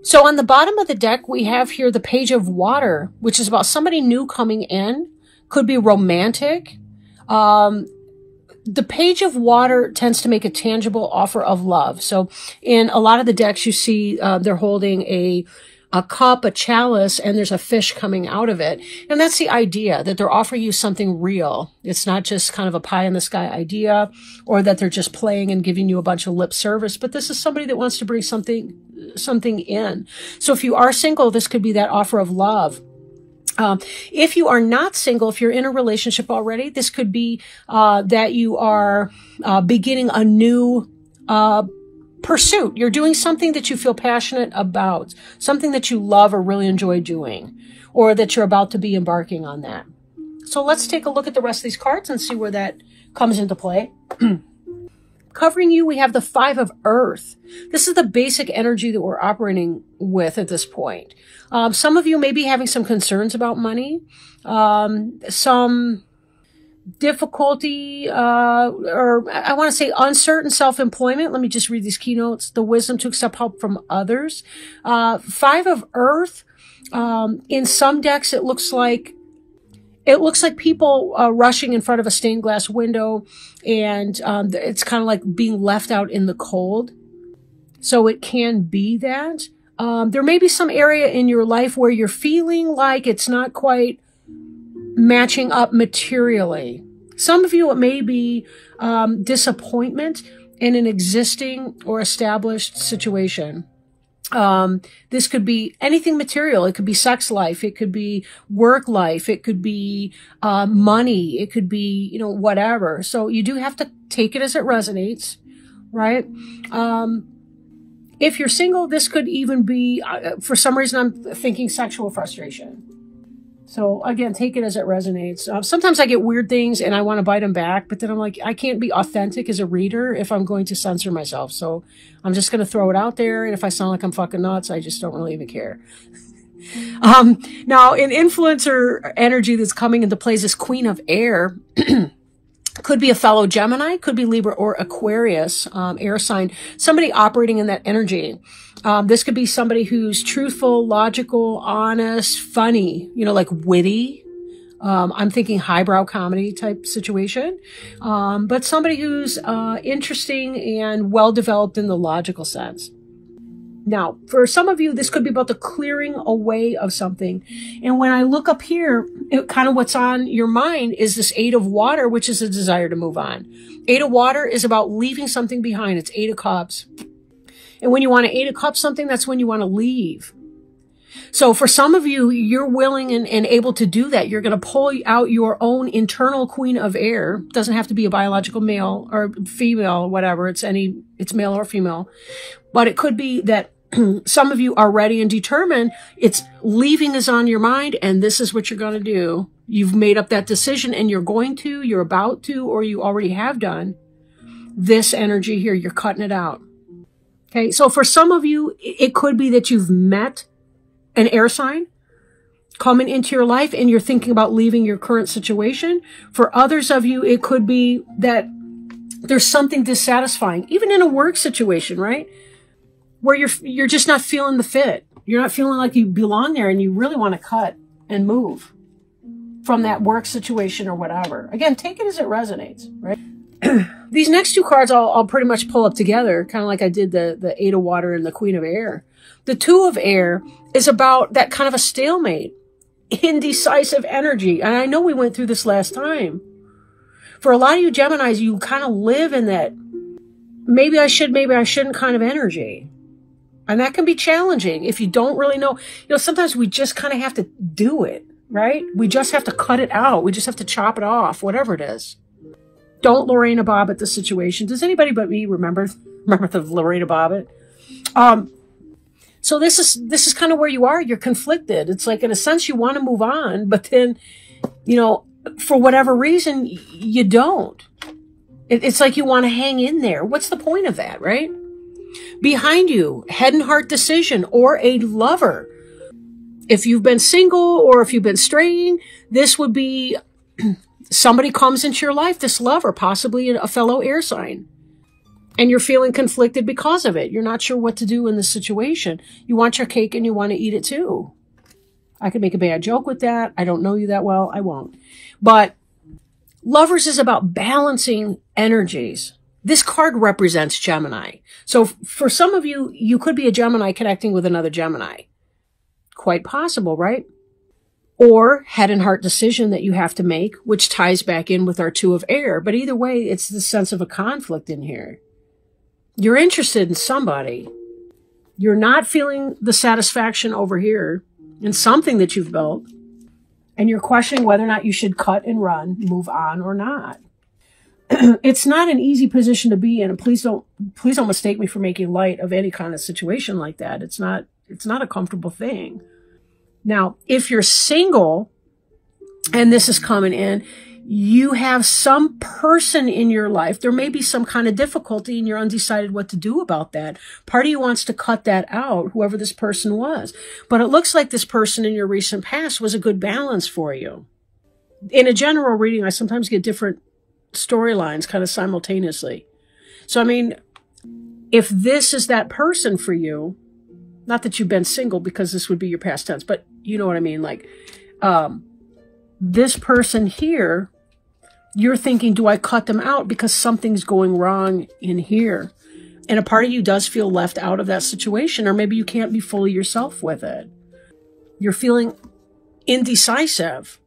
So on the bottom of the deck, we have here the Page of Water, which is about somebody new coming in. Could be romantic. The Page of Water tends to make a tangible offer of love. So in a lot of the decks, you see they're holding a cup, a chalice, and there's a fish coming out of it. And that's the idea, that they're offering you something real. It's not just kind of a pie in the sky idea, or that they're just playing and giving you a bunch of lip service. But this is somebody that wants to bring something in. So if you are single, this could be that offer of love. If you are not single, if you're in a relationship already, this could be that you are beginning a new pursuit. You're doing something that you feel passionate about, something that you love or really enjoy doing, or that you're about to be embarking on that. So let's take a look at the rest of these cards and see where that comes into play. Covering you, we have the Five of Earth. This is the basic energy that we're operating with at this point. Some of you may be having some concerns about money, some difficulty, or I want to say uncertain self-employment. Let me just read these keynotes. The wisdom to accept help from others. Five of Earth. In some decks, it looks like people rushing in front of a stained glass window, and it's kind of like being left out in the cold. So it can be that. There may be some area in your life where you're feeling like it's not quite matching up materially. Some of you, it may be disappointment in an existing or established situation. This could be anything material. It could be sex life. It could be work life. It could be money. It could be, whatever. So you do have to take it as it resonates, right? If you're single, this could even be, for some reason, I'm thinking sexual frustration. So again, take it as it resonates. Sometimes I get weird things and I want to bite them back, but then I'm like, I can't be authentic as a reader if I'm going to censor myself. So I'm just going to throw it out there. And if I sound like I'm fucking nuts, I just don't really even care. Now, in influencer energy that's coming into play is this Queen of Air. Could be a fellow Gemini, could be Libra or Aquarius, air sign, somebody operating in that energy. This could be somebody who's truthful, logical, honest, funny, like witty. I'm thinking highbrow comedy type situation. But somebody who's interesting and well-developed in the logical sense. Now, for some of you, this could be about the clearing away of something. And when I look up here, kind of what's on your mind is this Eight of Water, which is a desire to move on. Eight of Water is about leaving something behind. It's Eight of Cups. And when you want to Eight of Cups something, that's when you want to leave. So for some of you, you're willing and able to do that. You're going to pull out your own internal Queen of Air. It doesn't have to be a biological male or female, whatever. It's male or female. But it could be that some of you are ready and determined. It's leaving is on your mind, and this is what you're going to do. You've made up that decision, and you're about to, or you already have done this energy here. You're cutting it out. Okay. So for some of you, it could be that you've met an air sign coming into your life and you're thinking about leaving your current situation. For others of you, it could be that there's something dissatisfying, even in a work situation, right? Where you're just not feeling the fit. You're not feeling like you belong there and you really want to cut and move from that work situation or whatever. Again, take it as it resonates, right? These next two cards I'll pretty much pull up together, kind of like I did the Eight of Water and the Queen of Air. The Two of Air is about that kind of a stalemate, indecisive energy. And I know we went through this last time. For a lot of you Geminis, you kind of live in that maybe I should, maybe I shouldn't kind of energy. And that can be challenging if you don't really know. Sometimes we just kind of have to do it, right? We just have to cut it out. We just have to chop it off, whatever it is. Don't Lorena Bobbitt the situation. Does anybody but me remember the Lorena Bobbitt? So this is kind of where you are. You're conflicted. It's like, in a sense, you want to move on, but then, for whatever reason, you don't. It's like you want to hang in there. What's the point of that, right? Behind you, head and heart decision or a lover. If you've been single or if you've been straying, this would be somebody comes into your life, this lover, possibly a fellow air sign. And you're feeling conflicted because of it. You're not sure what to do in this situation. You want your cake and you want to eat it too. I could make a bad joke with that. I don't know you that well. I won't. But Lovers is about balancing energies. This card represents Gemini. So for some of you, you could be a Gemini connecting with another Gemini. Quite possible, right? Or head and heart decision that you have to make, which ties back in with our Two of Air. But either way, it's the sense of a conflict in here. You're interested in somebody. You're not feeling the satisfaction over here in something that you've built. And you're questioning whether or not you should cut and run, move on or not. It's not an easy position to be in. And please don't mistake me for making light of any kind of situation like that. It's not a comfortable thing. Now, if you're single and this is coming in, you have some person in your life. There may be some kind of difficulty and you're undecided what to do about that. Part of you wants to cut that out, whoever this person was. But it looks like this person in your recent past was a good balance for you. In a general reading, I sometimes get different storylines kind of simultaneously. So, I mean, if this is that person for you, not that you've been single because this would be your past tense, but you know what I mean? Like, this person here, you're thinking, do I cut them out because something's going wrong in here? And a part of you does feel left out of that situation, or maybe you can't be fully yourself with it. You're feeling indecisive.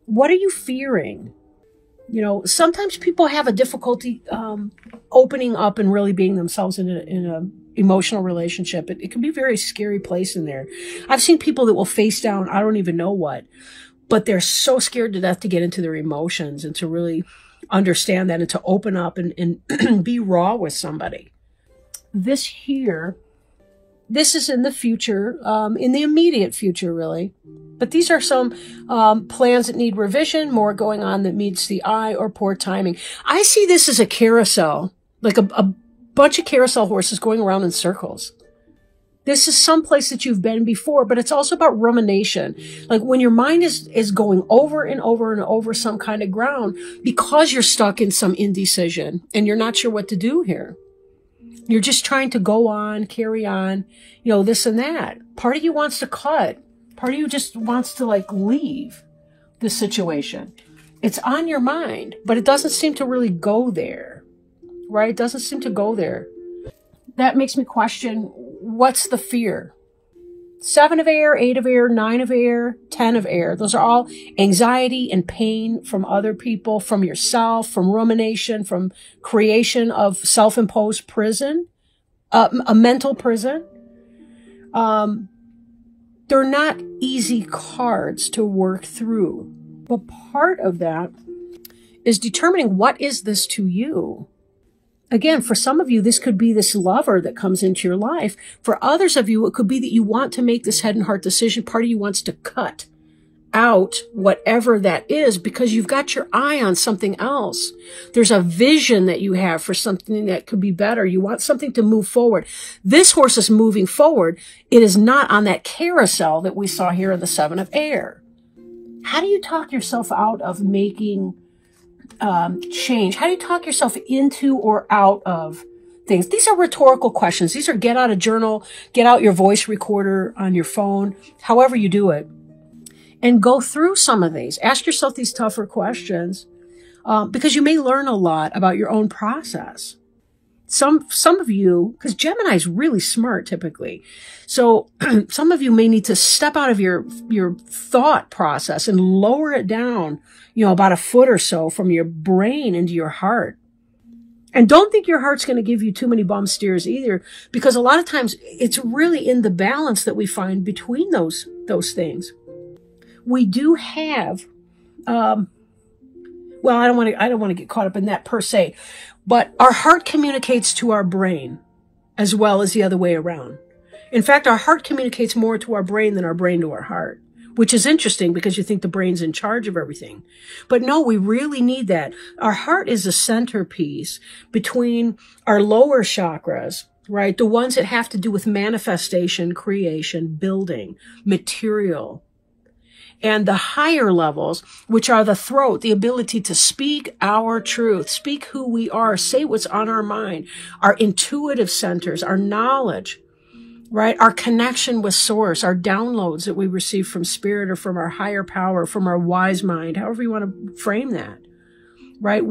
What are you fearing? You know, sometimes people have a difficulty opening up and really being themselves in an emotional relationship. It can be a very scary place in there. I've seen people that will face down, I don't even know what, but they're so scared to death to get into their emotions and to really understand that and to open up and be raw with somebody. This here, this is in the future, in the immediate future, really. But these are some plans that need revision, more going on that meets the eye, or poor timing. I see this as a carousel, like a bunch of carousel horses going around in circles. This is someplace that you've been before, but it's also about rumination. Like when your mind is going over and over and over some kind of ground because you're stuck in some indecision and you're not sure what to do here. You're just trying to go on, carry on, you know, this and that. Part of you wants to cut. Part of you just wants to like leave the situation. It's on your mind, but it doesn't seem to really go there, right? It doesn't seem to go there. That makes me question, what's the fear? 7 of air, 8 of air, 9 of air, 10 of air. Those are all anxiety and pain from other people, from yourself, from rumination, from creation of self-imposed prison, a mental prison. They're not easy cards to work through. But part of that is determining, what is this to you? Again, for some of you, this could be this lover that comes into your life. For others of you, it could be that you want to make this head and heart decision. Part of you wants to cut out whatever that is because you've got your eye on something else. There's a vision that you have for something that could be better. You want something to move forward. This horse is moving forward. It is not on that carousel that we saw here in the 7 of air. How do you talk yourself out of making change? How do you talk yourself into or out of things? These are rhetorical questions. These are get out a journal, get out your voice recorder on your phone, however you do it, and go through some of these. Ask yourself these tougher questions because you may learn a lot about your own process. Some of you, because Gemini is really smart typically, so some of you may need to step out of your thought process and lower it down, you know, about a foot or so from your brain into your heart. And don't think your heart's going to give you too many bum steers either, because a lot of times it's really in the balance that we find between those things. We do have, well, I don't want to get caught up in that per se, but our heart communicates to our brain as well as the other way around. In fact, our heart communicates more to our brain than our brain to our heart, which is interesting because you think the brain's in charge of everything. But no, we really need that. Our heart is a centerpiece between our lower chakras, right? The ones that have to do with manifestation, creation, building, material. And the higher levels, which are the throat, the ability to speak our truth, speak who we are, say what's on our mind, our intuitive centers, our knowledge, right? Our connection with source, our downloads that we receive from spirit or from our higher power, from our wise mind, however you want to frame that, right?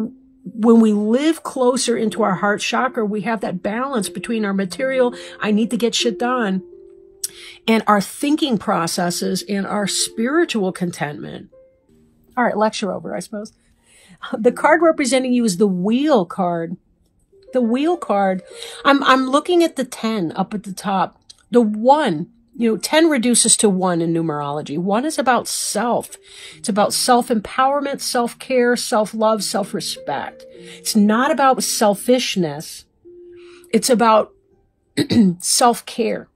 When we live closer into our heart chakra, we have that balance between our material, I need to get shit done, and our thinking processes and our spiritual contentment. All right, lecture over, I suppose. The card representing you is the Wheel card. The Wheel card, I'm looking at the 10 up at the top. The 1, 10 reduces to 1 in numerology. 1 is about self. It's about self-empowerment, self-care, self-love, self-respect. It's not about selfishness. It's about self-care,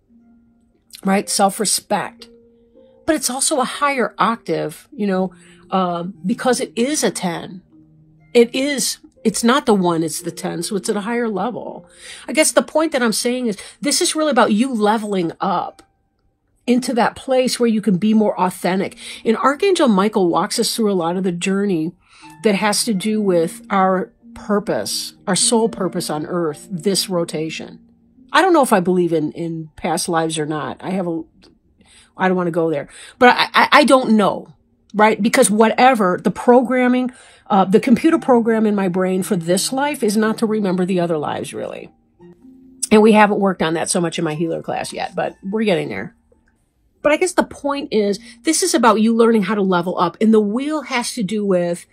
right? Self-respect. But it's also a higher octave, because it is a 10. It's not the 1, it's the 10, so it's at a higher level. I guess the point that I'm saying is this is really about you leveling up into that place where you can be more authentic. And Archangel Michael walks us through a lot of the journey that has to do with our purpose, our soul purpose on earth, this rotation. I don't know if I believe in past lives or not. I don't want to go there, but I don't know, right? Because whatever the programming, the computer program in my brain for this life is not to remember the other lives, really. And we haven't worked on that so much in my healer class yet, but we're getting there. But I guess the point is, this is about you learning how to level up. And the Wheel has to do with,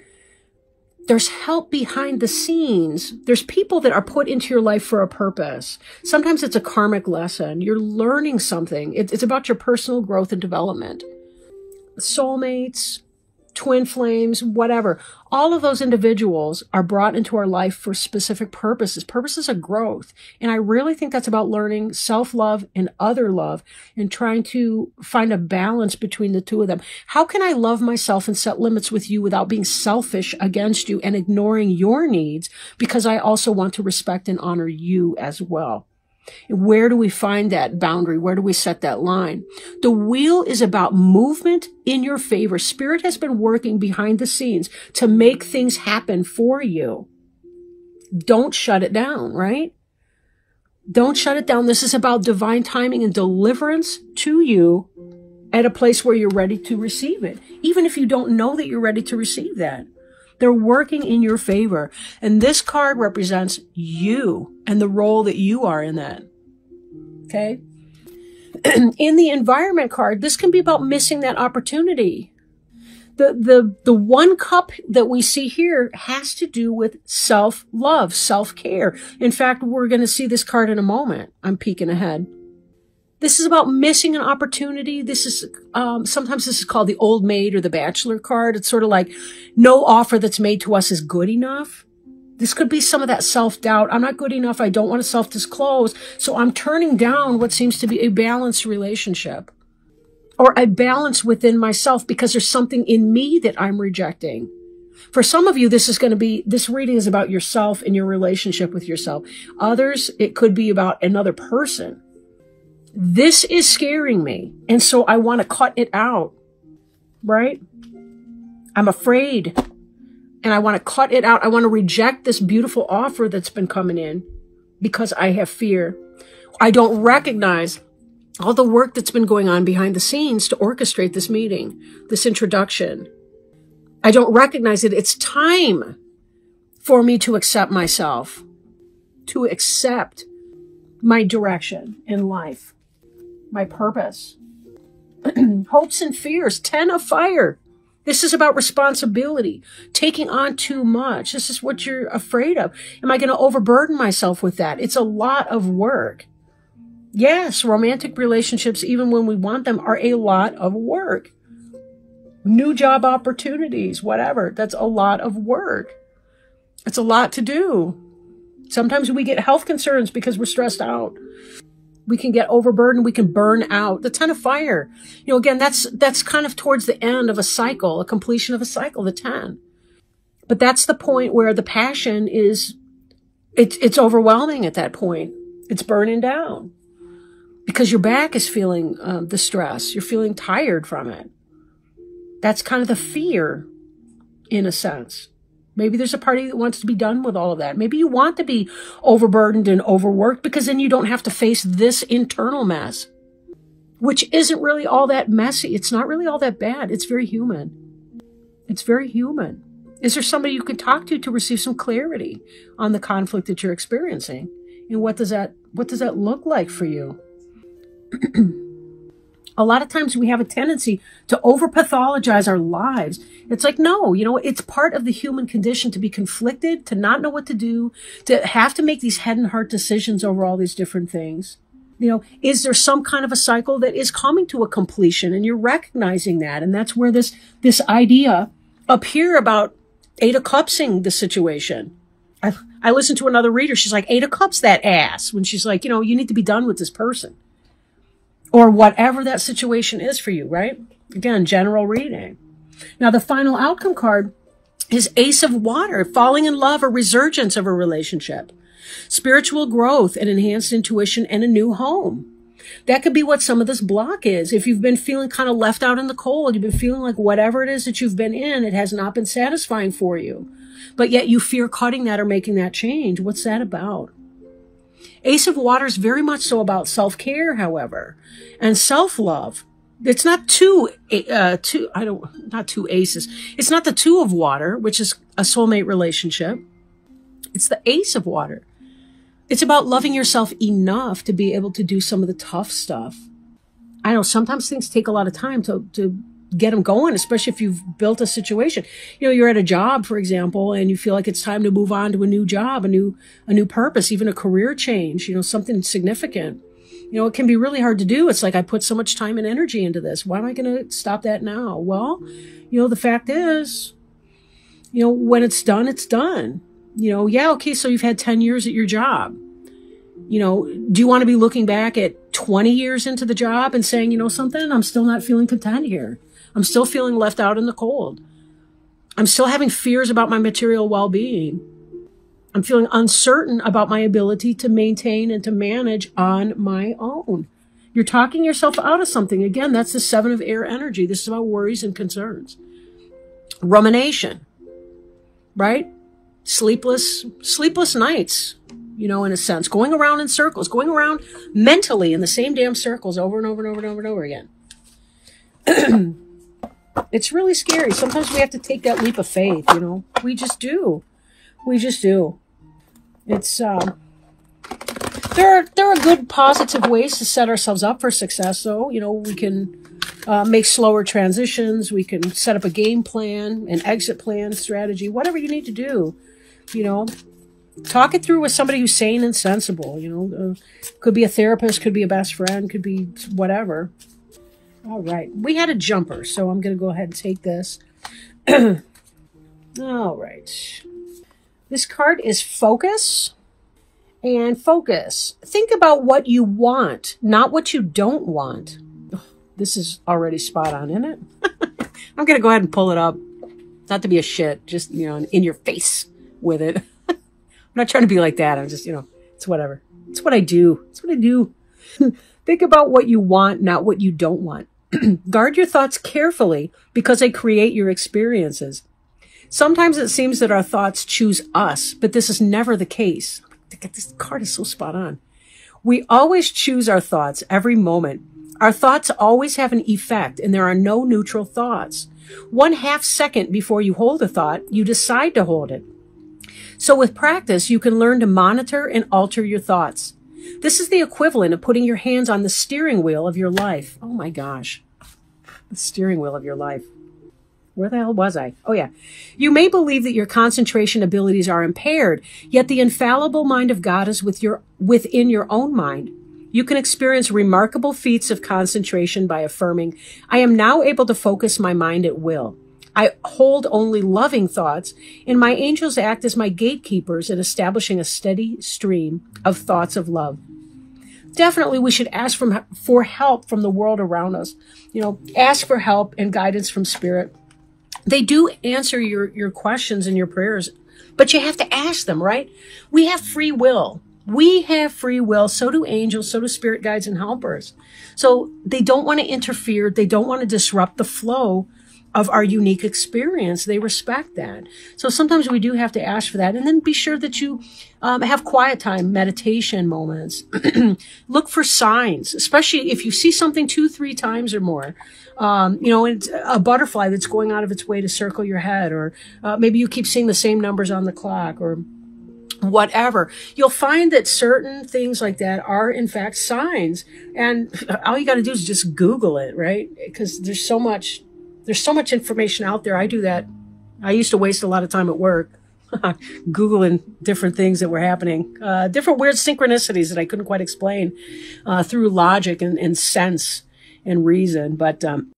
there's help behind the scenes. There's people that are put into your life for a purpose. Sometimes it's a karmic lesson. You're learning something. It's about your personal growth and development. Soulmates, twin flames, whatever. All of those individuals are brought into our life for specific purposes of growth. And I really think that's about learning self-love and other love and trying to find a balance between the two of them. How can I love myself and set limits with you without being selfish against you and ignoring your needs, because I also want to respect and honor you as well? Where do we find that boundary? Where do we set that line? The Wheel is about movement in your favor. Spirit has been working behind the scenes to make things happen for you. Don't shut it down, right? Don't shut it down. This is about divine timing and deliverance to you at a place where you're ready to receive it. Even if you don't know that you're ready to receive that. They're working in your favor. And this card represents you and the role that you are in that. Okay? In the Environment card, this can be about missing that opportunity. The 1 cup that we see here has to do with self-love, self-care. In fact, we're going to see this card in a moment. I'm peeking ahead. This is about missing an opportunity. This is, sometimes this is called the Old Maid or the Bachelor card. It's sort of like no offer that's made to us is good enough. This could be some of that self-doubt. I'm not good enough. I don't want to self-disclose. So I'm turning down what seems to be a balanced relationship or a balance within myself because there's something in me that I'm rejecting. For some of you, this reading is about yourself and your relationship with yourself. Others, it could be about another person. This is scaring me. And so I want to cut it out, right? I'm afraid and I want to cut it out. I want to reject this beautiful offer that's been coming in because I have fear. I don't recognize all the work that's been going on behind the scenes to orchestrate this meeting, this introduction. I don't recognize it. It's time for me to accept myself, to accept my direction in life. My purpose. Hopes and fears. 10 of fire. This is about responsibility. Taking on too much. This is what you're afraid of. Am I going to overburden myself with that? It's a lot of work. Yes, romantic relationships, even when we want them, are a lot of work. New job opportunities, whatever. That's a lot of work. It's a lot to do. Sometimes we get health concerns because we're stressed out. We can get overburdened. We can burn out. The 10 of fire. Again, that's kind of towards the end of a cycle, a completion of a cycle, the 10. But that's the point where the passion is, it's overwhelming at that point. It's burning down because your back is feeling the stress. You're feeling tired from it. That's kind of the fear, in a sense. Maybe there's a party that wants to be done with all of that. Maybe you want to be overburdened and overworked because then you don't have to face this internal mess, which isn't really all that messy. It's not really all that bad. It's very human. It's very human. Is there somebody you can talk to receive some clarity on the conflict that you're experiencing? And what does that look like for you? A lot of times we have a tendency to over-pathologize our lives. It's like, no, it's part of the human condition to be conflicted, to not know what to do, to have to make these head and heart decisions over all these different things. Is there some kind of a cycle that is coming to a completion and you're recognizing that? And that's where this idea up here about 8 of Cupsing the situation. I listened to another reader. She's like, 8 of Cups, that ass. When she's like, you need to be done with this person. Or whatever that situation is for you, right? Again, general reading. Now, the final outcome card is Ace of Water, falling in love or resurgence of a relationship, spiritual growth and enhanced intuition and a new home. That could be what some of this block is. If you've been feeling kind of left out in the cold, you've been feeling like whatever it is that you've been in, it has not been satisfying for you, but yet you fear cutting that or making that change. What's that about? Ace of Water is very much so about self-care, however, and self-love. It's not not 2 aces. It's not the 2 of Water, which is a soulmate relationship. It's the Ace of Water. It's about loving yourself enough to be able to do some of the tough stuff. I know sometimes things take a lot of time to get them going, especially if you've built a situation. You're at a job, for example, and you feel like it's time to move on to a new job, a new purpose, even a career change, something significant. It can be really hard to do. It's like, I put so much time and energy into this. Why am I going to stop that now? Well, the fact is, when it's done, it's done. Okay, so you've had 10 years at your job. Do you want to be looking back at 20 years into the job and saying, something, I'm still not feeling content here. I'm still feeling left out in the cold. I'm still having fears about my material well-being. I'm feeling uncertain about my ability to maintain and to manage on my own. You're talking yourself out of something. Again, that's the 7 of air energy. This is about worries and concerns. Rumination, right? Sleepless nights, in a sense, going around in circles, going around mentally in the same damn circles over and over and over and over and over again. It's really scary. Sometimes we have to take that leap of faith, we just do. It's, there are good positive ways to set ourselves up for success, though. We can make slower transitions. We can set up a game plan, an exit plan, strategy, whatever you need to do. Talk it through with somebody who's sane and sensible. Could be a therapist, could be a best friend, could be whatever. All right. We had a jumper, so I'm going to go ahead and take this. All right. This card is Focus. And focus. Think about what you want, not what you don't want. Oh, this is already spot on, isn't it? I'm going to go ahead and pull it up. Not to be a shit, just, in your face with it. I'm not trying to be like that. I'm just, it's whatever. It's what I do. It's what I do. Think about what you want, not what you don't want. Guard your thoughts carefully because they create your experiences. Sometimes it seems that our thoughts choose us, but this is never the case. This card is so spot on. We always choose our thoughts every moment. Our thoughts always have an effect, and there are no neutral thoughts. 1/2 second before you hold a thought, you decide to hold it. So with practice, you can learn to monitor and alter your thoughts. This is the equivalent of putting your hands on the steering wheel of your life. Oh my gosh. The steering wheel of your life. Where the hell was I? Oh yeah. You may believe that your concentration abilities are impaired, yet the infallible mind of God is within your own mind. You can experience remarkable feats of concentration by affirming, I am now able to focus my mind at will. I hold only loving thoughts, and my angels act as my gatekeepers in establishing a steady stream of thoughts of love. Definitely, we should ask for help from the world around us. Ask for help and guidance from Spirit. They do answer your questions and your prayers, but you have to ask them, right? We have free will. We have free will. So do angels. So do spirit guides and helpers. So they don't want to interfere. They don't want to disrupt the flow of our unique experience. They respect that. So sometimes we do have to ask for that. And then be sure that you have quiet time, meditation moments. Look for signs, especially if you see something 2-3 times or more. You know, it's a butterfly that's going out of its way to circle your head, or maybe you keep seeing the same numbers on the clock, or whatever. You'll find that certain things like that are in fact signs. And all you got to do is just Google it, right? Because there's so much information out there. I do that. I used to waste a lot of time at work Googling different things that were happening, different weird synchronicities that I couldn't quite explain through logic and sense and reason. But